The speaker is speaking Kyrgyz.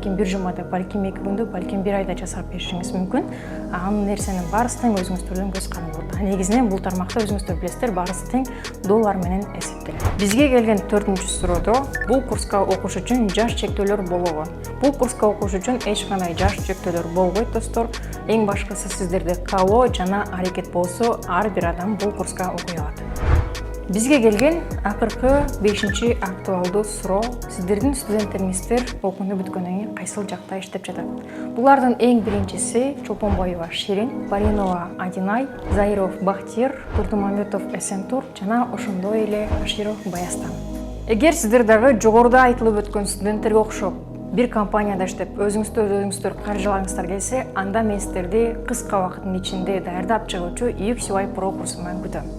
Бир жумада, балким 2 күндө, балким 1 айда жасап беришиңиз мүмкүн. Анын нерсенин баарысынан өзүңүздөрдүн көз каранды болот. Негизинен бул тармакта өзүңүздөр билесиздер, баарысы тең доллар менен эсептелет. Бизге келген 4-чү суроодо бул курска окуш үчүн жаш чектөөлөр болобу? Бул курска окуш үчүн эч кандай жаш чектөөлөр болбойт, достор. Эң башкысы сиздерде каалоо жана аракет болсо, ар бир адам бул курска окуй алат. Бизге келген акыркы 5-чи актуалдуу суроо: сиздердин студенттериңиздер окууну бүткөндөн кийин кайсыл жакта иштеп жатат? Булардын эң биринчиси Чолпонбаева Ширин, Баринова Адинай, Заиров Бахтир, Турдумамбетов Эсентур жана ошондой эле Аширов Баястан. Эгер сиздер дагы жогоруда айтылып өткөн студенттерге окшоп бир компанияда иштеп өзүңүздөр каржыларыңыздар келсе, анда мен сиздерди кыска убакыттын ичинде даярдап чыгуучу UX UI Pro курсунан күтөм.